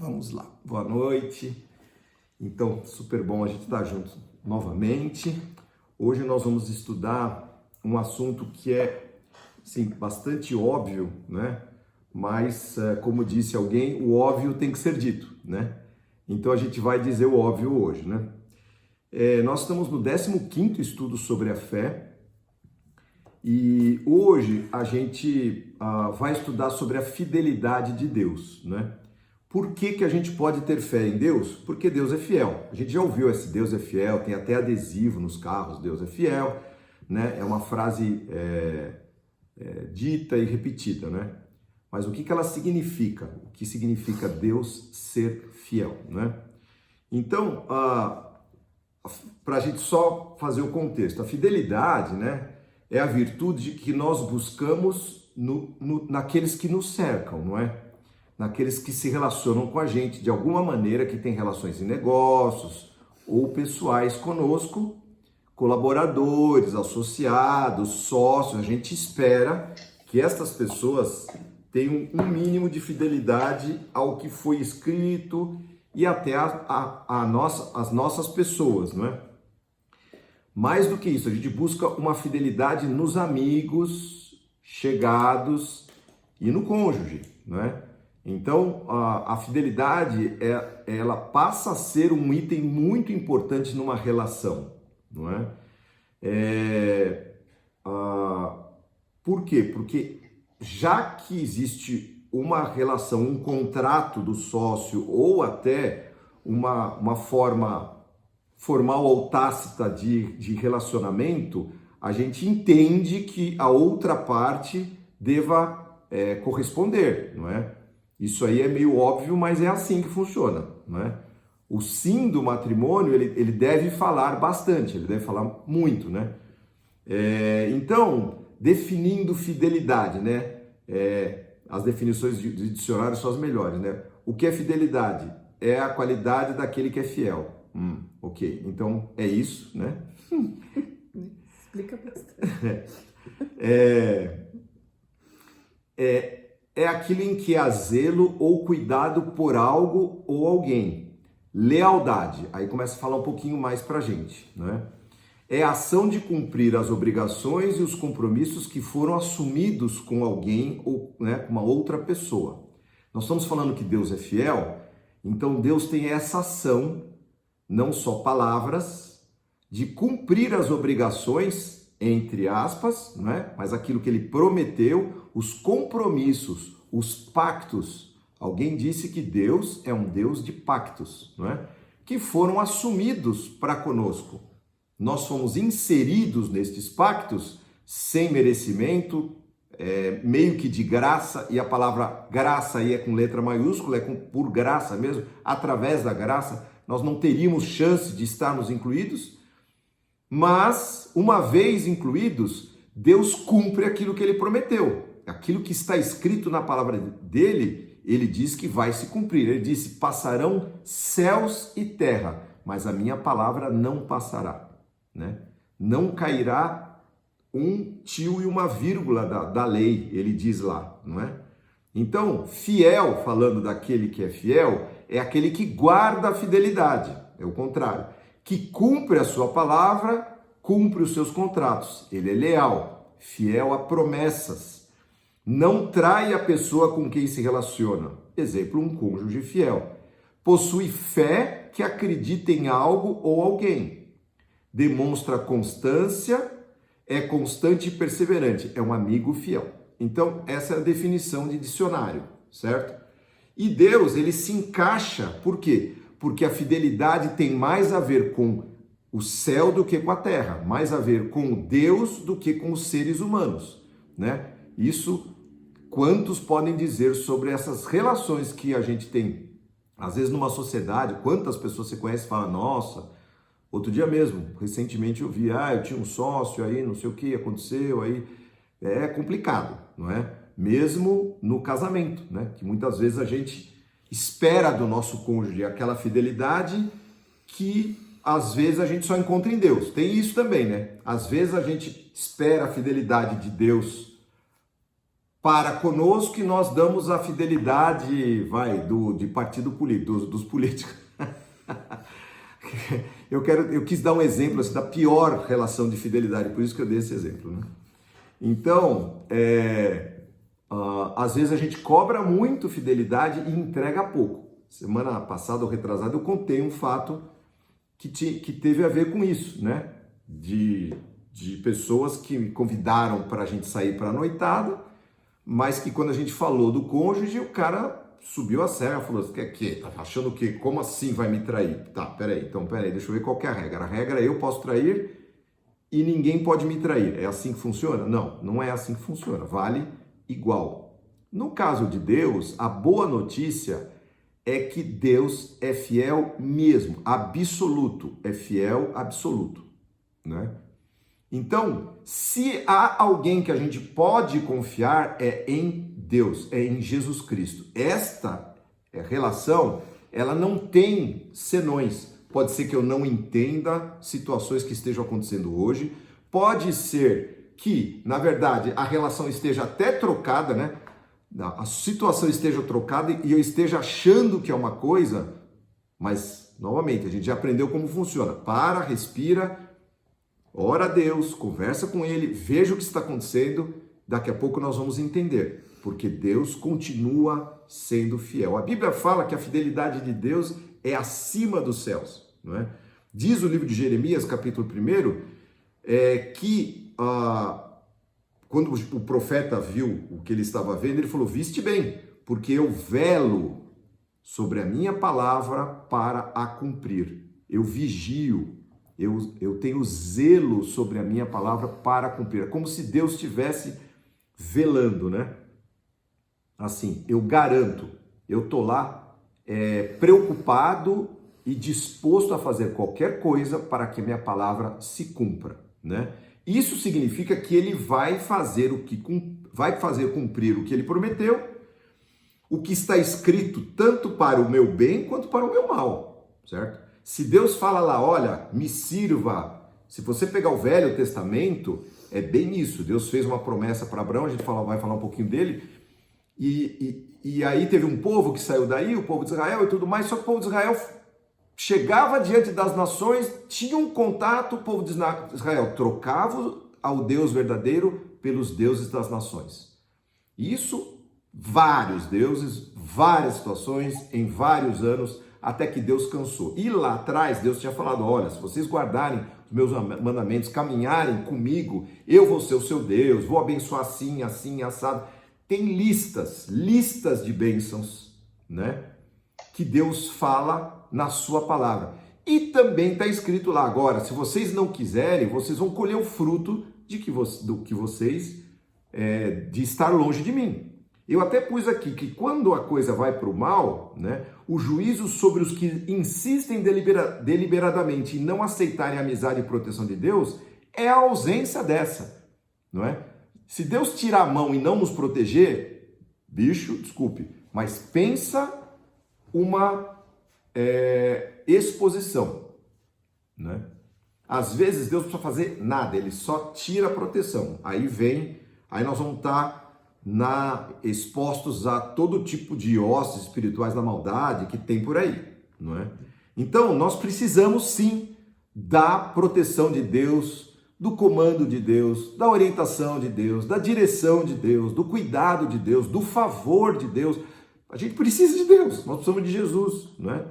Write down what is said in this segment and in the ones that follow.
Vamos lá, boa noite. Então, super bom a gente estar junto novamente. Hoje nós vamos estudar um assunto que é, sim, bastante óbvio, né? Mas, como disse alguém, o óbvio tem que ser dito, né? Então a gente vai dizer o óbvio hoje, né? Nós estamos no 15º estudo sobre a fé e hoje a gente vai estudar sobre a fidelidade de Deus, né? Por que a gente pode ter fé em Deus? Porque Deus é fiel. A gente já ouviu esse Deus é fiel, tem até adesivo nos carros, Deus é fiel, né? É uma frase dita e repetida, né? Mas o que ela significa? O que significa Deus ser fiel, né? Então, para a gente só fazer o contexto, a fidelidade, né, é a virtude que nós buscamos naqueles que nos cercam, não é? Naqueles que se relacionam com a gente de alguma maneira, que tem relações em negócios ou pessoais conosco, colaboradores, associados, sócios. A gente espera que estas pessoas tenham um mínimo de fidelidade ao que foi escrito e até as nossas pessoas, não é? Mais do que isso, a gente busca uma fidelidade nos amigos, chegados e no cônjuge, não é? Então, a fidelidade, ela passa a ser um item muito importante numa relação, não é? Por quê? Porque já que existe uma relação, um contrato do sócio ou até uma forma formal ou tácita de relacionamento, a gente entende que a outra parte deva corresponder, não é? Isso aí é meio óbvio, mas é assim que funciona, né? O sim do matrimônio, ele deve falar bastante, ele deve falar muito, né? Então, definindo fidelidade, né? As definições de dicionário são as melhores, né? O que é fidelidade? É a qualidade daquele que é fiel. Ok, então é isso, né? Explica bastante. É aquilo em que há zelo ou cuidado por algo ou alguém. Lealdade, aí começa a falar um pouquinho mais pra gente, né? É a ação de cumprir as obrigações e os compromissos que foram assumidos com alguém ou, né, com uma outra pessoa. Nós estamos falando que Deus é fiel, então Deus tem essa ação, não só palavras, de cumprir as obrigações, entre aspas, né? Mas aquilo que ele prometeu, os compromissos, os pactos. Alguém disse que Deus é um Deus de pactos, não é? Que foram assumidos para conosco. Nós fomos inseridos nestes pactos sem merecimento, meio que de graça, e a palavra graça aí é com letra maiúscula, por graça mesmo, através da graça. Nós não teríamos chance de estarmos incluídos, mas uma vez incluídos, Deus cumpre aquilo que ele prometeu. Aquilo que está escrito na palavra dele, ele diz que vai se cumprir. Ele disse: passarão céus e terra, mas a minha palavra não passará, né? Não cairá um tio e uma vírgula da lei, ele diz lá, não é? Então, fiel, falando daquele que é fiel, é aquele que guarda a fidelidade, é o contrário, que cumpre a sua palavra, cumpre os seus contratos. Ele é leal, fiel a promessas. Não trai a pessoa com quem se relaciona. Exemplo, um cônjuge fiel. Possui fé que acredita em algo ou alguém. Demonstra constância, é constante e perseverante. É um amigo fiel. Então, essa é a definição de dicionário, certo? E Deus, ele se encaixa. Por quê? Porque a fidelidade tem mais a ver com o céu do que com a terra. Mais a ver com Deus do que com os seres humanos, né? Isso, quantos podem dizer sobre essas relações que a gente tem? Às vezes numa sociedade, quantas pessoas você conhece e fala: nossa, outro dia mesmo, recentemente eu vi, eu tinha um sócio aí, não sei o que aconteceu aí. É complicado, não é? Mesmo no casamento, né? Que muitas vezes a gente espera do nosso cônjuge aquela fidelidade que às vezes a gente só encontra em Deus. Tem isso também, né? Às vezes a gente espera a fidelidade de Deus para conosco e nós damos a fidelidade, de partido político, dos políticos. Eu quis dar um exemplo assim, da pior relação de fidelidade, por isso que eu dei esse exemplo, né? Então, às vezes a gente cobra muito fidelidade e entrega pouco. Semana passada ou retrasada eu contei um fato que teve a ver com isso, né? De pessoas que me convidaram para a gente sair para a noitada, mas que quando a gente falou do cônjuge, o cara subiu a serra, falou, tá achando que, como assim vai me trair? Tá, peraí, deixa eu ver qual que é a regra. A regra é eu posso trair e ninguém pode me trair. É assim que funciona? Não, não é assim que funciona, vale igual. No caso de Deus, a boa notícia é que Deus é fiel mesmo, absoluto, é fiel absoluto, né? Então, se há alguém que a gente pode confiar é em Deus, é em Jesus Cristo. Esta relação, ela não tem senões. Pode ser que eu não entenda situações que estejam acontecendo hoje. Pode ser que, na verdade, a relação esteja até trocada, né? A situação esteja trocada e eu esteja achando que é uma coisa, mas, novamente, a gente já aprendeu como funciona. Para, respira, ora a Deus, conversa com Ele, veja o que está acontecendo, daqui a pouco nós vamos entender, porque Deus continua sendo fiel. A Bíblia fala que a fidelidade de Deus é acima dos céus, não é? Diz o livro de Jeremias, capítulo 1, que quando o profeta viu o que ele estava vendo, ele falou, viste bem, porque eu velo sobre a minha palavra para a cumprir. Eu vigio, eu tenho zelo sobre a minha palavra para cumprir. É como se Deus estivesse velando, né? Assim, eu garanto, eu estou lá preocupado e disposto a fazer qualquer coisa para que a minha palavra se cumpra, né? Isso significa que ele vai fazer cumprir o que ele prometeu, o que está escrito tanto para o meu bem quanto para o meu mal, certo? Se Deus fala lá, olha, me sirva, se você pegar o Velho Testamento, é bem isso. Deus fez uma promessa para Abraão, a gente vai falar um pouquinho dele, e aí teve um povo que saiu daí, o povo de Israel e tudo mais, só que o povo de Israel chegava diante das nações, tinha um contato, o povo de Israel trocava ao Deus verdadeiro pelos deuses das nações. Isso, vários deuses, várias situações, em vários anos, até que Deus cansou. E lá atrás, Deus tinha falado, olha, se vocês guardarem os meus mandamentos, caminharem comigo, eu vou ser o seu Deus, vou abençoar assim, assim, assado. Tem listas de bênçãos, né? Que Deus fala na sua palavra. E também está escrito lá agora, se vocês não quiserem, vocês vão colher o fruto de estar longe de mim. Eu até pus aqui que quando a coisa vai para o mal, né, o juízo sobre os que insistem deliberadamente em não aceitarem a amizade e proteção de Deus é a ausência dessa, não é? Se Deus tirar a mão e não nos proteger, bicho, desculpe, mas pensa uma exposição, né? Às vezes Deus não precisa fazer nada, ele só tira a proteção. Aí nós vamos estar expostos a todo tipo de hostes espirituais da maldade que tem por aí, não é? Então nós precisamos sim da proteção de Deus, do comando de Deus, da orientação de Deus, da direção de Deus, do cuidado de Deus, do favor de Deus. A gente precisa de Deus, nós precisamos de Jesus, não é?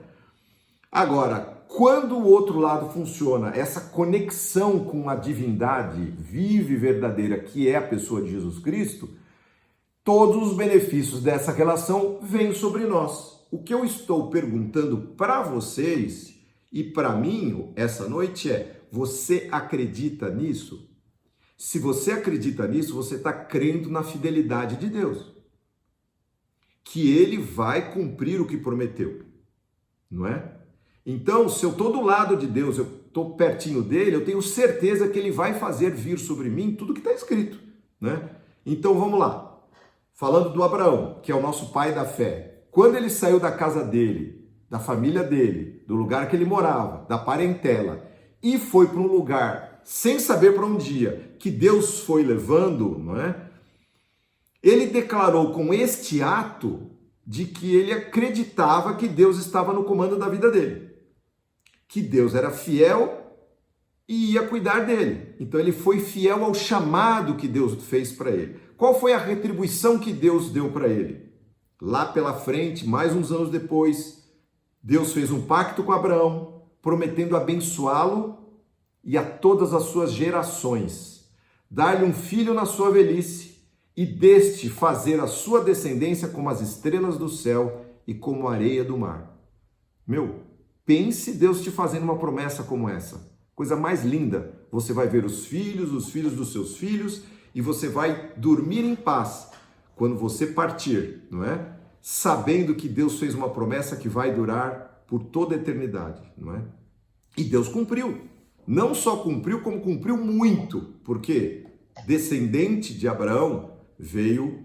Agora, quando o outro lado funciona, essa conexão com a divindade viva e verdadeira, que é a pessoa de Jesus Cristo, todos os benefícios dessa relação vêm sobre nós. O que eu estou perguntando para vocês e para mim essa noite é, você acredita nisso? Se você acredita nisso, você está crendo na fidelidade de Deus. Que Ele vai cumprir o que prometeu, não é? Então, se eu estou do lado de Deus, eu estou pertinho dele, eu tenho certeza que ele vai fazer vir sobre mim tudo que está escrito, né? Então, vamos lá. Falando do Abraão, que é o nosso pai da fé. Quando ele saiu da casa dele, da família dele, do lugar que ele morava, da parentela, e foi para um lugar sem saber para onde ia, que Deus foi levando, não é? Ele declarou com este ato de que ele acreditava que Deus estava no comando da vida dele, que Deus era fiel e ia cuidar dele. Então ele foi fiel ao chamado que Deus fez para ele. Qual foi a retribuição que Deus deu para ele? Lá pela frente, mais uns anos depois, Deus fez um pacto com Abraão, prometendo abençoá-lo e a todas as suas gerações, dar-lhe um filho na sua velhice e deste fazer a sua descendência como as estrelas do céu e como a areia do mar. Pense Deus te fazendo uma promessa como essa. Coisa mais linda. Você vai ver os filhos dos seus filhos e você vai dormir em paz quando você partir, não é? Sabendo que Deus fez uma promessa que vai durar por toda a eternidade, não é? E Deus cumpriu. Não só cumpriu, como cumpriu muito. Porque descendente de Abraão veio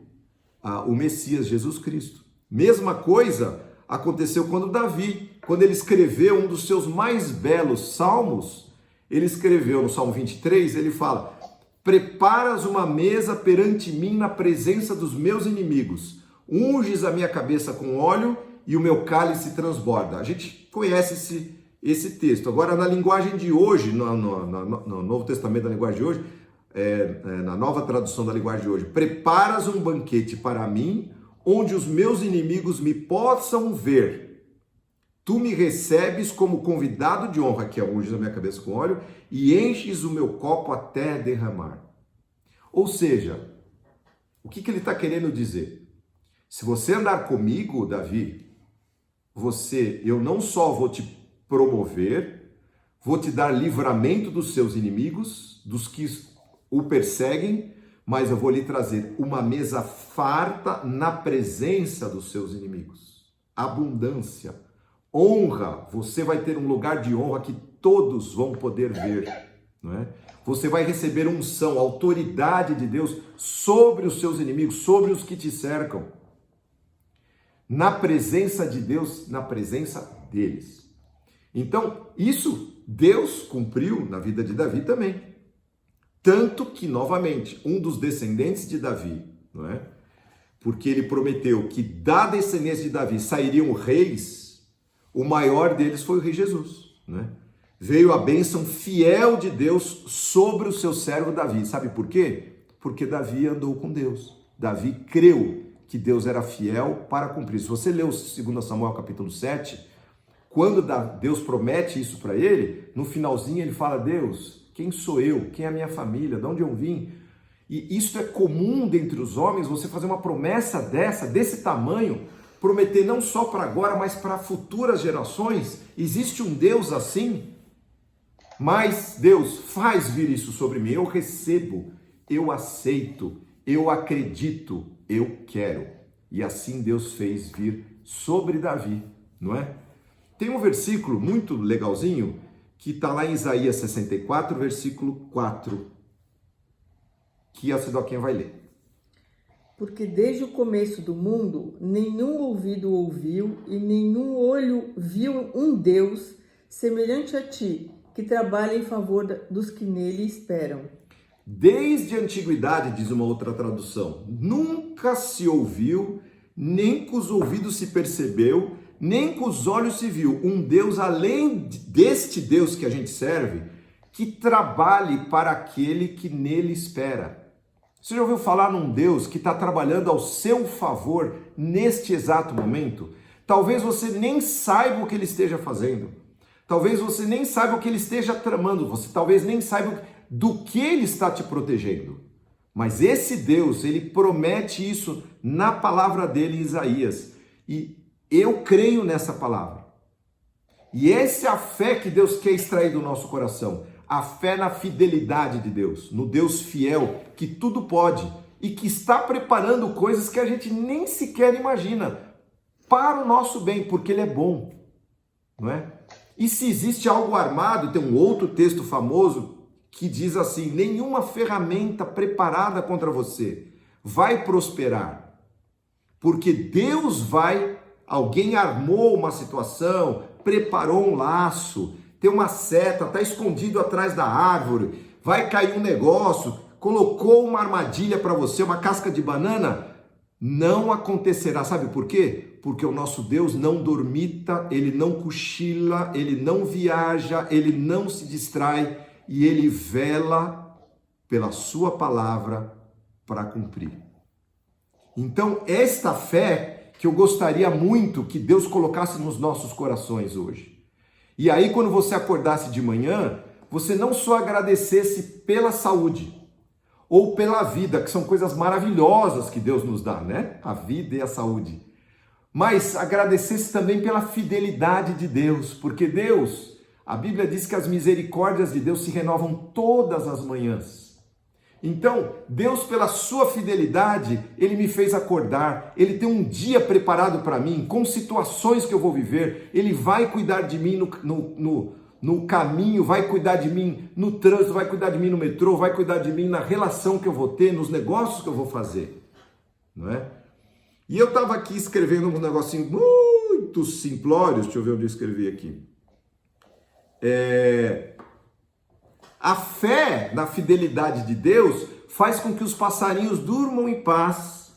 o Messias, Jesus Cristo. Mesma coisa aconteceu quando Davi, quando ele escreveu um dos seus mais belos salmos, ele escreveu no Salmo 23, ele fala: preparas uma mesa perante mim na presença dos meus inimigos, unges a minha cabeça com óleo e o meu cálice transborda. A gente conhece esse texto. Agora, na linguagem de hoje, no Novo Testamento da linguagem de hoje, na nova tradução da linguagem de hoje, preparas um banquete para mim, onde os meus inimigos me possam ver. Tu me recebes como convidado de honra, que é unges a minha cabeça com óleo, e enches o meu copo até derramar. Ou seja, o que ele está querendo dizer? Se você andar comigo, Davi, eu não só vou te promover, vou te dar livramento dos seus inimigos, dos que o perseguem, mas eu vou lhe trazer uma mesa farta na presença dos seus inimigos. Abundância, honra, você vai ter um lugar de honra que todos vão poder ver, não é? Você vai receber unção, autoridade de Deus sobre os seus inimigos, sobre os que te cercam. Na presença de Deus, na presença deles. Então, isso Deus cumpriu na vida de Davi também. Tanto que, novamente, um dos descendentes de Davi, não é? Porque ele prometeu que da descendência de Davi sairiam reis, o maior deles foi o rei Jesus, não é? Veio a bênção fiel de Deus sobre o seu servo Davi. Sabe por quê? Porque Davi andou com Deus. Davi creu que Deus era fiel para cumprir. Se você leu 2 Samuel capítulo 7, quando Deus promete isso para ele, no finalzinho ele fala: Deus, quem sou eu? Quem é a minha família? De onde eu vim? E isso é comum dentre os homens, você fazer uma promessa desse tamanho, prometer não só para agora, mas para futuras gerações. Existe um Deus assim? Mas Deus faz vir isso sobre mim, eu recebo, eu aceito, eu acredito, eu quero. E assim Deus fez vir sobre Davi, não é? Tem um versículo muito legalzinho que está lá em Isaías 64, versículo 4, que a Sidoquinha vai ler. Porque desde o começo do mundo, nenhum ouvido ouviu e nenhum olho viu um Deus semelhante a ti, que trabalha em favor dos que nele esperam. Desde a antiguidade, diz uma outra tradução, nunca se ouviu, nem com os ouvidos se percebeu, nem com os olhos se viu um Deus além deste Deus que a gente serve, que trabalhe para aquele que nele espera. Você já ouviu falar num Deus que está trabalhando ao seu favor neste exato momento? Talvez você nem saiba o que ele esteja fazendo. Talvez você nem saiba o que ele esteja tramando. Você talvez nem saiba do que ele está te protegendo. Mas esse Deus, ele promete isso na palavra dele em Isaías. E eu creio nessa palavra. E essa é a fé que Deus quer extrair do nosso coração. A fé na fidelidade de Deus, no Deus fiel, que tudo pode e que está preparando coisas que a gente nem sequer imagina para o nosso bem, porque ele é bom, não é? E se existe algo armado, tem um outro texto famoso que diz assim: nenhuma ferramenta preparada contra você vai prosperar, porque Deus alguém armou uma situação, preparou um laço, tem uma seta, está escondido atrás da árvore, vai cair um negócio, colocou uma armadilha para você, uma casca de banana, Não acontecerá. Sabe por quê? Porque o nosso Deus não dormita, ele não cochila, ele não viaja, ele não se distrai e ele vela pela sua palavra para cumprir. Então, esta fé que eu gostaria muito que Deus colocasse nos nossos corações hoje. E aí, quando você acordasse de manhã, você não só agradecesse pela saúde ou pela vida, que são coisas maravilhosas que Deus nos dá, né? A vida e a saúde. Mas agradecesse também pela fidelidade de Deus, porque Deus, a Bíblia diz que as misericórdias de Deus se renovam todas as manhãs. Então, Deus, pela sua fidelidade, Ele me fez acordar, Ele tem um dia preparado para mim, com situações que eu vou viver, Ele vai cuidar de mim no caminho, vai cuidar de mim no trânsito, vai cuidar de mim no metrô, vai cuidar de mim na relação que eu vou ter, nos negócios que eu vou fazer, não é? E eu estava aqui escrevendo um negocinho muito simplório, deixa eu ver onde eu escrevi aqui. A fé na fidelidade de Deus faz com que os passarinhos durmam em paz,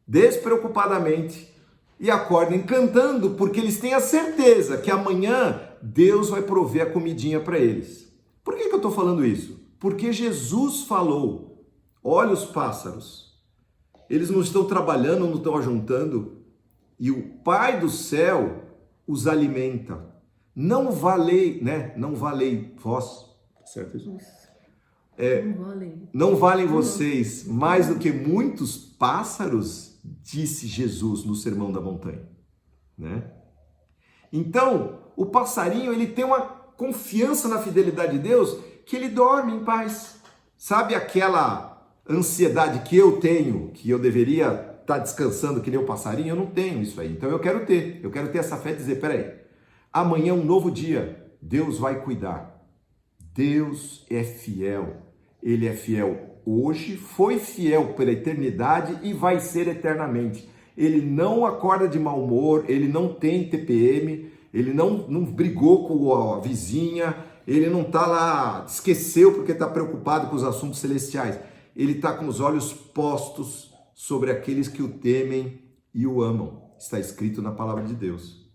despreocupadamente, e acordem cantando, porque eles têm a certeza que amanhã Deus vai prover a comidinha para eles. Por que eu estou falando isso? Porque Jesus falou, olha os pássaros, eles não estão trabalhando, não estão ajuntando, e o Pai do céu os alimenta. Não valei, né? Não valei vós, certo isso? Não valem vocês mais do que muitos pássaros, disse Jesus no Sermão da Montanha, né? Então, o passarinho, ele tem uma confiança na fidelidade de Deus que ele dorme em paz. Sabe aquela ansiedade que eu tenho, que eu deveria estar descansando que nem o passarinho? Eu não tenho isso aí. Então eu quero ter essa fé de dizer, peraí, amanhã é um novo dia, Deus vai cuidar. Deus é fiel. Ele é fiel hoje, foi fiel pela eternidade e vai ser eternamente. Ele não acorda de mau humor, ele não tem TPM, ele não brigou com a vizinha, ele não está lá, esqueceu porque está preocupado com os assuntos celestiais. Ele está com os olhos postos sobre aqueles que o temem e o amam. Está escrito na palavra de Deus.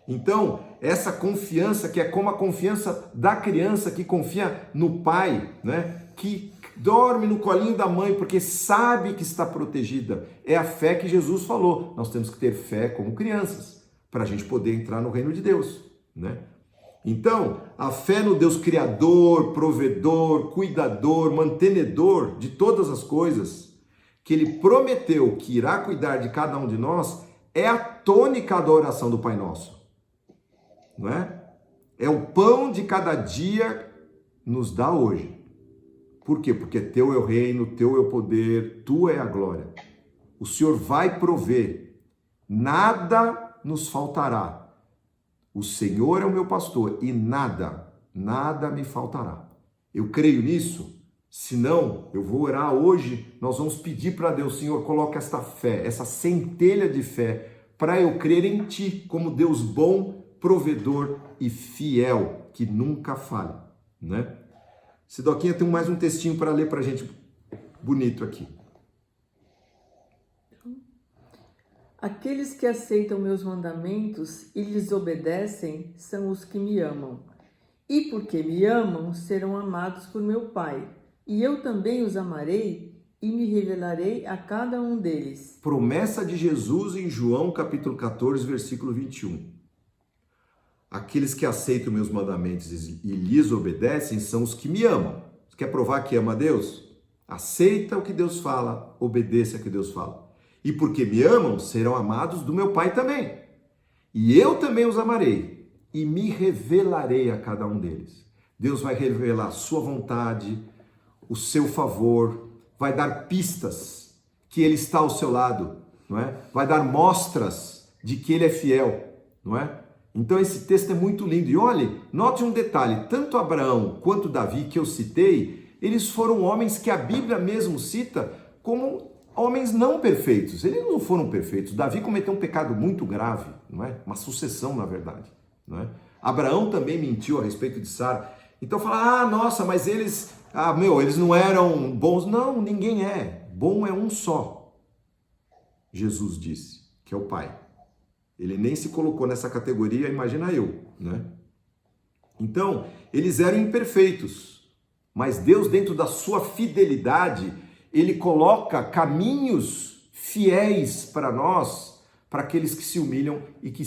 Então, essa confiança, que é como a confiança da criança que confia no pai, né? Que dorme no colinho da mãe porque sabe que está protegida. É a fé que Jesus falou. Nós temos que ter fé como crianças para a gente poder entrar no reino de Deus, né? Então, a fé no Deus criador, provedor, cuidador, mantenedor de todas as coisas, que Ele prometeu que irá cuidar de cada um de nós, é a tônica da oração do Pai Nosso. Não é? É o pão de cada dia nos dá hoje. Por quê? Porque teu é o reino, teu é o poder, tua é a glória. O Senhor vai prover, nada nos faltará. O Senhor é o meu pastor e nada me faltará. Eu creio nisso? Se não, eu vou orar hoje, nós vamos pedir para Deus, Senhor, coloca esta fé, essa centelha de fé, para eu crer em Ti como Deus bom, provedor e fiel, que nunca falha, né? Sidoquinha tem mais um textinho para ler para a gente, bonito aqui. Aqueles que aceitam meus mandamentos e lhes obedecem são os que me amam. E porque me amam, serão amados por meu Pai. E eu também os amarei e me revelarei a cada um deles. Promessa de Jesus em João capítulo 14, versículo 21. Aqueles que aceitam meus mandamentos e lhes obedecem são os que me amam. Você quer provar que ama a Deus? Aceita o que Deus fala, obedeça o que Deus fala. E porque me amam, serão amados do meu Pai também. E eu também os amarei e me revelarei a cada um deles. Deus vai revelar a sua vontade, o seu favor, vai dar pistas que Ele está ao seu lado, não é? Vai dar mostras de que Ele é fiel, não é? Então esse texto é muito lindo. E olhe, note um detalhe, tanto Abraão quanto Davi que eu citei, eles foram homens que a Bíblia mesmo cita como homens não perfeitos. Eles não foram perfeitos. Davi cometeu um pecado muito grave, não é? Uma sucessão, na verdade, não é? Abraão também mentiu a respeito de Sara. Então fala, nossa, mas eles, eles não eram bons. Não, ninguém é. Bom é um só. Jesus disse, que é o Pai. Ele nem se colocou nessa categoria, imagina eu, né? Então, eles eram imperfeitos, mas Deus, dentro da sua fidelidade, ele coloca caminhos fiéis para nós, para aqueles que se humilham e que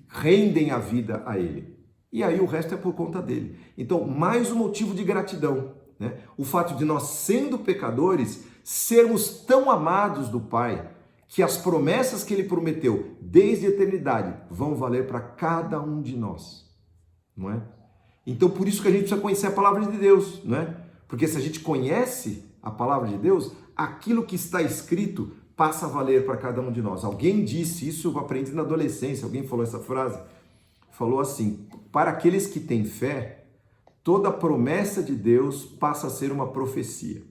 rendem a vida a ele. E aí o resto é por conta dele. Então, mais um motivo de gratidão, né? O fato de nós, sendo pecadores, sermos tão amados do Pai, que as promessas que ele prometeu desde a eternidade vão valer para cada um de nós, não é? Então, por isso que a gente precisa conhecer a palavra de Deus, não é? Porque se a gente conhece a palavra de Deus, aquilo que está escrito passa a valer para cada um de nós. Alguém disse isso, eu aprendi na adolescência, alguém falou essa frase, falou assim: para aqueles que têm fé, toda promessa de Deus passa a ser uma profecia.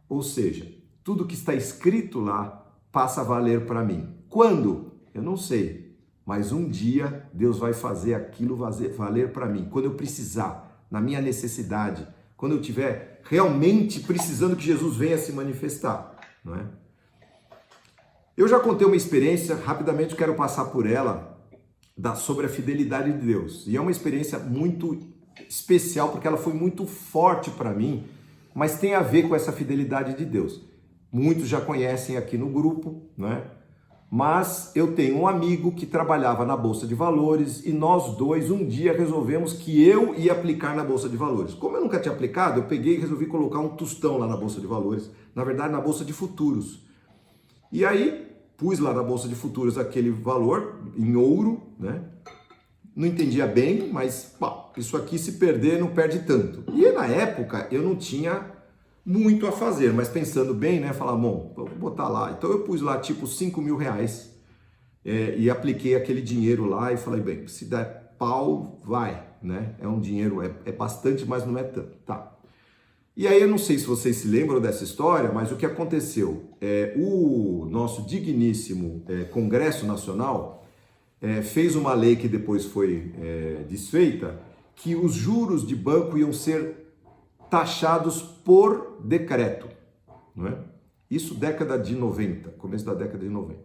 Ou seja, tudo que está escrito lá passa a valer para mim. Quando? Eu não sei, mas um dia Deus vai fazer aquilo valer para mim. Quando eu precisar, na minha necessidade, quando eu estiver realmente precisando que Jesus venha se manifestar, não é? Eu já contei uma experiência, rapidamente quero passar por ela, sobre a fidelidade de Deus. E é uma experiência muito especial, porque ela foi muito forte para mim, mas tem a ver com essa fidelidade de Deus. Muitos já conhecem aqui no grupo, né? Mas eu tenho um amigo que trabalhava na Bolsa de Valores e nós dois um dia resolvemos que eu ia aplicar na Bolsa de Valores. Como eu nunca tinha aplicado, eu peguei e resolvi colocar um tostão lá na Bolsa de Valores, na verdade na Bolsa de Futuros. E aí pus lá na Bolsa de Futuros aquele valor em ouro, né? Não entendia bem, mas pá, isso aqui se perder não perde tanto. E na época eu não tinha muito a fazer, mas pensando bem, né, falar, bom, vou botar lá. Então eu pus lá tipo 5 mil reais e apliquei aquele dinheiro lá e falei, bem, se der pau, vai, né? É um dinheiro, é bastante, mas não é tanto, tá? E aí eu não sei se vocês se lembram dessa história, mas o que aconteceu? O nosso digníssimo Congresso Nacional fez uma lei que depois foi desfeita, que os juros de banco iam ser taxados por decreto, não é? Isso década de 90, começo da década de 90.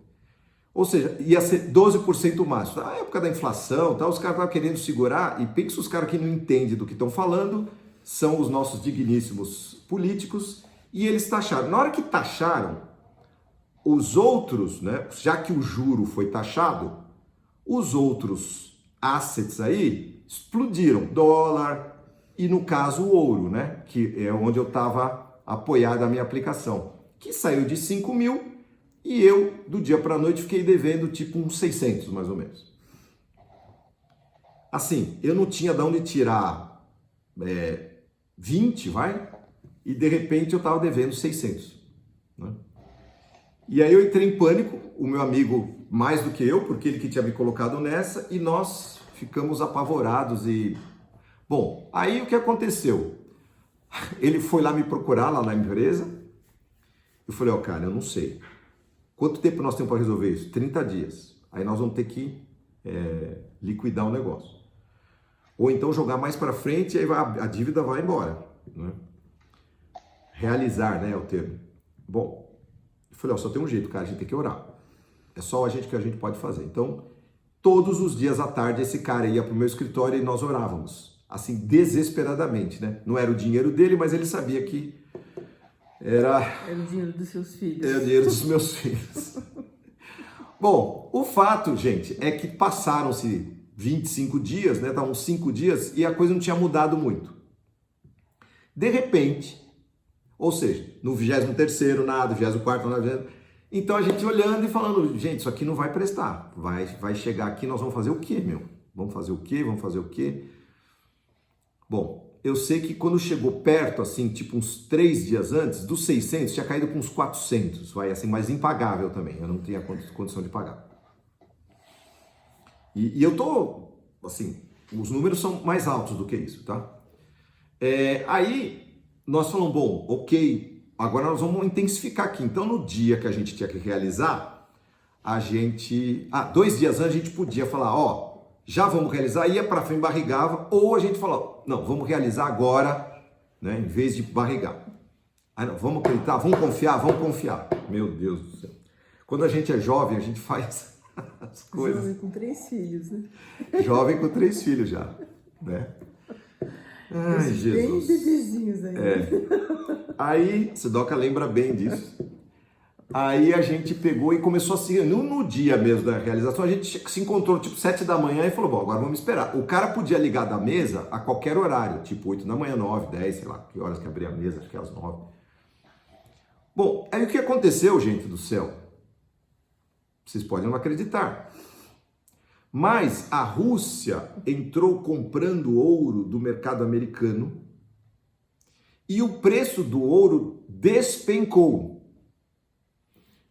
Ou seja, ia ser 12% máximo. Na época da inflação, tá, os caras estavam querendo segurar, e pensa os caras que não entendem do que estão falando, são os nossos digníssimos políticos, e eles taxaram. Na hora que taxaram, os outros, né, já que o juro foi taxado, os outros assets aí explodiram, dólar, e no caso o ouro, né? Que é onde eu estava apoiado a minha aplicação, que saiu de 5 mil e eu, do dia para a noite, fiquei devendo tipo uns 600 mais ou menos. Assim, eu não tinha de onde tirar 20, vai? E de repente eu estava devendo 600. Né? E aí eu entrei em pânico, o meu amigo mais do que eu, porque ele que tinha me colocado nessa, e nós ficamos apavorados e... Bom, aí o que aconteceu? Ele foi lá me procurar, lá na empresa. Eu falei, cara, eu não sei. Quanto tempo nós temos para resolver isso? 30 dias. Aí nós vamos ter que liquidar o negócio. Ou então jogar mais para frente e aí a dívida vai embora. Né? Realizar, né, é o termo. Bom, eu falei, só tem um jeito, cara, a gente tem que orar. É só a gente que a gente pode fazer. Então, todos os dias à tarde, esse cara ia para o meu escritório e nós orávamos. Assim, desesperadamente, né? Não era o dinheiro dele, mas ele sabia que era o dinheiro dos seus filhos. Era o dinheiro dos meus filhos. Bom, o fato, gente, é que passaram-se 25 dias, né? Estavam 5 dias e a coisa não tinha mudado muito. De repente, ou seja, no 23º nada, 24º nada, então a gente olhando e falando, gente, isso aqui não vai prestar. Vai chegar aqui, nós vamos fazer o quê, meu? Vamos fazer o quê? Vamos fazer o quê? Bom, eu sei que quando chegou perto, assim, tipo uns 3 dias antes, dos 600, tinha caído para uns 400, vai, assim, mas impagável também, eu não tinha condição de pagar. E eu tô, assim, os números são mais altos do que isso, tá? Aí, nós falamos, bom, ok, agora nós vamos intensificar aqui. Então, no dia que a gente tinha que realizar, a gente... 2 dias antes a gente podia falar, já vamos realizar, ia para frente, barrigava, ou a gente falou, não, vamos realizar agora, né, em vez de barrigar. Aí não, vamos acreditar, vamos confiar. Meu Deus do céu. Quando a gente é jovem, a gente faz as coisas. Jovem com 3 filhos, né? Jovem com 3 filhos já, né? Ai, Jesus. Bem bebezinhos ainda. Aí, Sidoca lembra bem disso. Aí a gente pegou e começou assim, no dia mesmo da realização, a gente se encontrou tipo 7 da manhã e falou, bom, agora vamos esperar. O cara podia ligar da mesa a qualquer horário, tipo 8 da manhã, 9, 10, sei lá, que horas que abria a mesa, acho que é às 9. Bom, aí o que aconteceu, gente do céu? Vocês podem não acreditar. Mas a Rússia entrou comprando ouro do mercado americano e o preço do ouro despencou.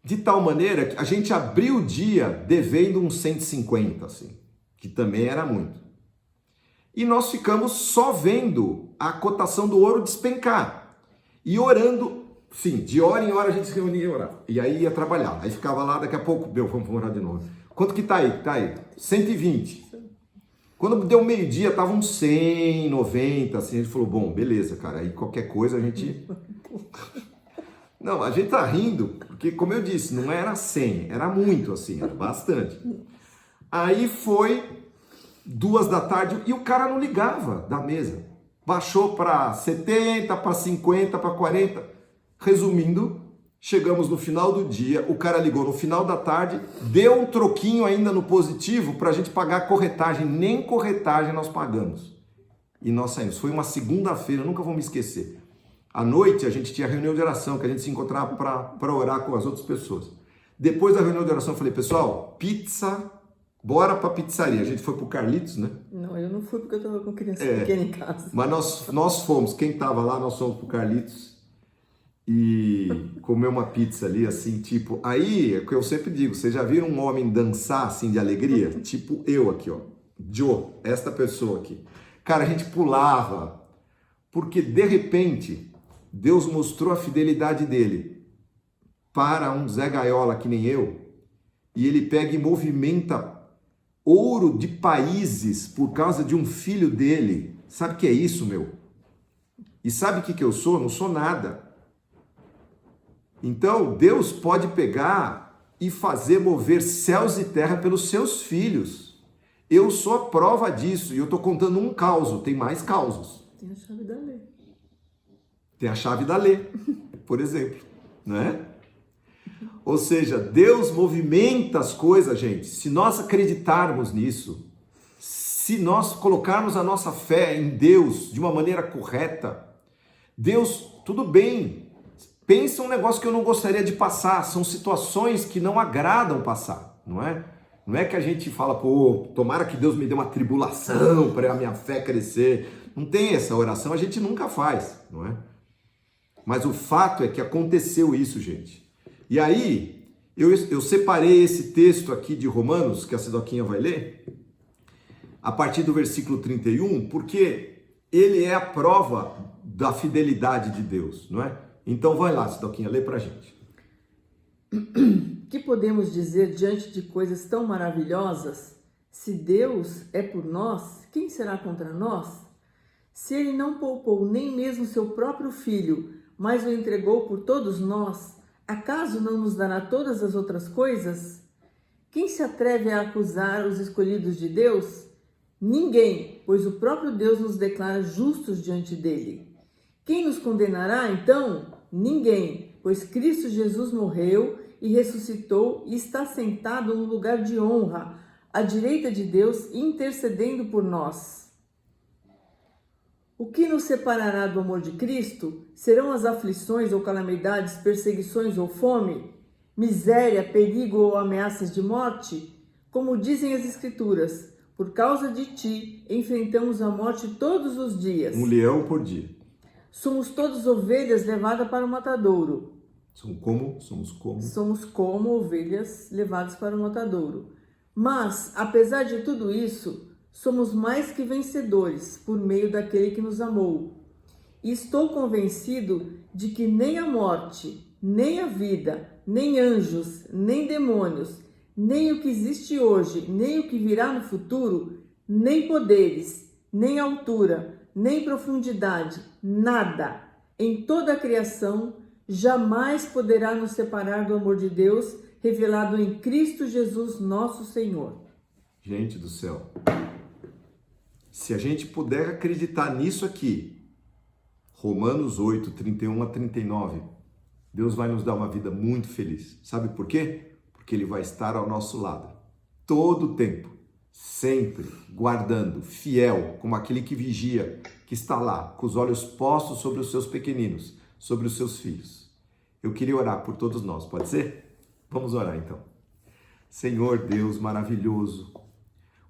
De tal maneira que a gente abriu o dia devendo uns 150, assim, que também era muito. E nós ficamos só vendo a cotação do ouro despencar e orando, sim, de hora em hora a gente se reunia e orava. E aí ia trabalhar, aí ficava lá, daqui a pouco, vamos orar de novo. Quanto que tá aí? Tá aí, 120. Quando deu meio-dia, tava uns 100, 90, assim, a gente falou, bom, beleza, cara, aí qualquer coisa a gente... Não, a gente tá rindo, porque como eu disse, não era 100, era muito assim, era bastante. Aí foi 2 da tarde e o cara não ligava da mesa. Baixou para 70, para 50, para 40. Resumindo, chegamos no final do dia, o cara ligou no final da tarde, deu um troquinho ainda no positivo para a gente pagar a corretagem, nem corretagem nós pagamos. E nós saímos. Foi uma segunda-feira, nunca vou me esquecer. À noite a gente tinha reunião de oração, que a gente se encontrava para orar com as outras pessoas. Depois da reunião de oração eu falei, pessoal, pizza, bora pra pizzaria. A gente foi pro Carlitos, né? Não, eu não fui porque eu tava com criança pequena em casa. Mas nós fomos, quem tava lá, nós fomos pro Carlitos e comer uma pizza ali, assim, tipo... Aí, é o que eu sempre digo, vocês já viram um homem dançar, assim, de alegria? Tipo eu aqui, ó. Joe, esta pessoa aqui. Cara, a gente pulava, porque de repente... Deus mostrou a fidelidade dele para um Zé Gaiola que nem eu, e ele pega e movimenta ouro de países por causa de um filho dele. Sabe o que é isso, meu? E sabe o que eu sou? Não sou nada. Então, Deus pode pegar e fazer mover céus e terra pelos seus filhos. Eu sou a prova disso, e eu estou contando um caos, tem mais causos. Tem a chave da lei. Tem a chave da lei, por exemplo, não é? Ou seja, Deus movimenta as coisas, gente. Se nós acreditarmos nisso, se nós colocarmos a nossa fé em Deus de uma maneira correta, Deus, tudo bem, pensa um negócio que eu não gostaria de passar, são situações que não agradam passar, não é? Não é que a gente fala, pô, tomara que Deus me dê uma tribulação para a minha fé crescer. Não tem essa oração, a gente nunca faz, não é? Mas o fato é que aconteceu isso, gente. E aí, eu separei esse texto aqui de Romanos, que a Sidoquinha vai ler, a partir do versículo 31, porque ele é a prova da fidelidade de Deus, não é? Então vai lá, Sidoquinha, lê pra gente. Que podemos dizer diante de coisas tão maravilhosas? Se Deus é por nós, quem será contra nós? Se ele não poupou nem mesmo seu próprio filho, mas o entregou por todos nós, acaso não nos dará todas as outras coisas? Quem se atreve a acusar os escolhidos de Deus? Ninguém, pois o próprio Deus nos declara justos diante dele. Quem nos condenará, então? Ninguém, pois Cristo Jesus morreu e ressuscitou e está sentado no lugar de honra, à direita de Deus, intercedendo por nós. O que nos separará do amor de Cristo? Serão as aflições ou calamidades, perseguições ou fome? Miséria, perigo ou ameaças de morte? Como dizem as Escrituras, por causa de ti, enfrentamos a morte todos os dias. Um leão por dia. Somos todos ovelhas levadas para o matadouro. Somos como ovelhas levadas para o matadouro. Mas, apesar de tudo isso, somos mais que vencedores por meio daquele que nos amou. E estou convencido de que nem a morte, nem a vida, nem anjos, nem demônios, nem o que existe hoje, nem o que virá no futuro, nem poderes, nem altura, nem profundidade, nada em toda a criação jamais poderá nos separar do amor de Deus revelado em Cristo Jesus, nosso Senhor. Gente do céu, se a gente puder acreditar nisso aqui, Romanos 8, 31 a 39, Deus vai nos dar uma vida muito feliz. Sabe por quê? Porque Ele vai estar ao nosso lado, todo o tempo, sempre, guardando, fiel, como aquele que vigia, que está lá, com os olhos postos sobre os seus pequeninos, sobre os seus filhos. Eu queria orar por todos nós, pode ser? Vamos orar então. Senhor Deus maravilhoso,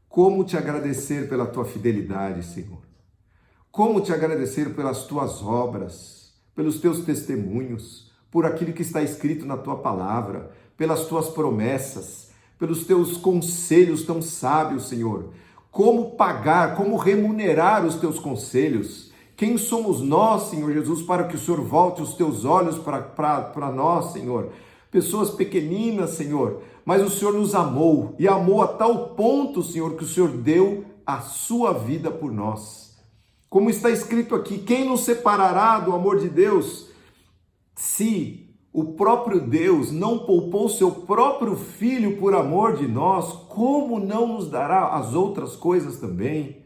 como te agradecer pela tua fidelidade, Senhor. Como te agradecer pelas tuas obras, pelos teus testemunhos, por aquilo que está escrito na tua palavra, pelas tuas promessas, pelos teus conselhos tão sábios, Senhor. Como pagar, como remunerar os teus conselhos? Quem somos nós, Senhor Jesus, para que o Senhor volte os teus olhos para nós, Senhor? Pessoas pequeninas, Senhor, mas o Senhor nos amou e amou a tal ponto, Senhor, que o Senhor deu a sua vida por nós. Como está escrito aqui, quem nos separará do amor de Deus? Se o próprio Deus não poupou seu próprio Filho por amor de nós, como não nos dará as outras coisas também?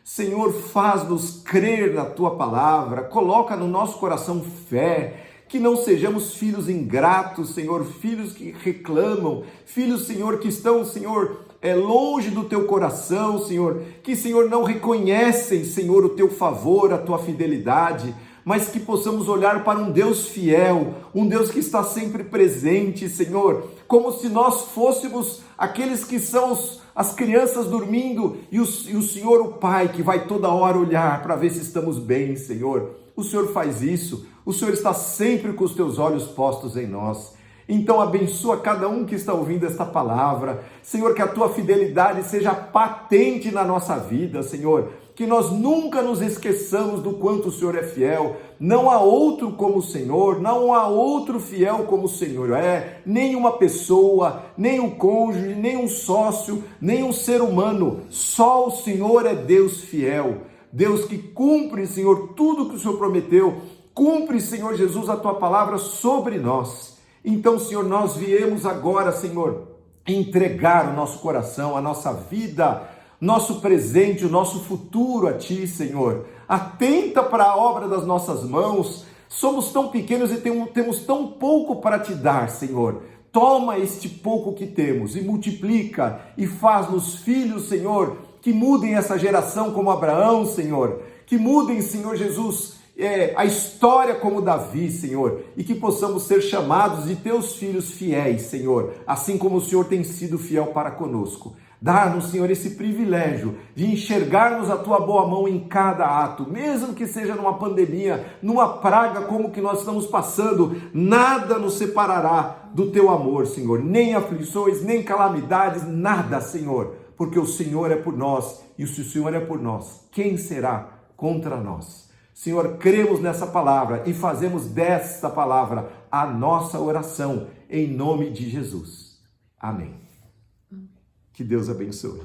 Senhor, faz-nos crer na Tua palavra, coloca no nosso coração fé, que não sejamos filhos ingratos, Senhor, filhos que reclamam, filhos, Senhor, que estão, Senhor, longe do Teu coração, Senhor, que, Senhor, não reconhecem, Senhor, o Teu favor, a Tua fidelidade, mas que possamos olhar para um Deus fiel, um Deus que está sempre presente, Senhor, como se nós fôssemos aqueles que são as crianças dormindo e o Senhor, o Pai, que vai toda hora olhar para ver se estamos bem, Senhor. O Senhor faz isso, o Senhor está sempre com os teus olhos postos em nós. Então abençoa cada um que está ouvindo esta palavra. Senhor, que a tua fidelidade seja patente na nossa vida, Senhor. Que nós nunca nos esqueçamos do quanto o Senhor é fiel. Não há outro como o Senhor, não há outro fiel como o Senhor é. Nem uma pessoa, nem um cônjuge, nem um sócio, nem um ser humano. Só o Senhor é Deus fiel. Deus que cumpre, Senhor, tudo que o Senhor prometeu. Cumpre, Senhor Jesus, a tua palavra sobre nós. Então, Senhor, nós viemos agora, Senhor, entregar o nosso coração, a nossa vida, nosso presente, o nosso futuro a Ti, Senhor. Atenta para a obra das nossas mãos. Somos tão pequenos e temos tão pouco para Te dar, Senhor. Toma este pouco que temos e multiplica e faz-nos filhos, Senhor, que mudem essa geração como Abraão, Senhor. Que mudem, Senhor Jesus, a história como Davi, Senhor, e que possamos ser chamados de teus filhos fiéis, Senhor, assim como o Senhor tem sido fiel para conosco. Dá-nos, Senhor, esse privilégio de enxergarmos a tua boa mão em cada ato, mesmo que seja numa pandemia, numa praga como que nós estamos passando, nada nos separará do teu amor, Senhor, nem aflições, nem calamidades, nada, Senhor, porque o Senhor é por nós, e se o Senhor é por nós, quem será contra nós? Senhor, cremos nessa palavra e fazemos desta palavra a nossa oração, em nome de Jesus. Amém. Que Deus abençoe.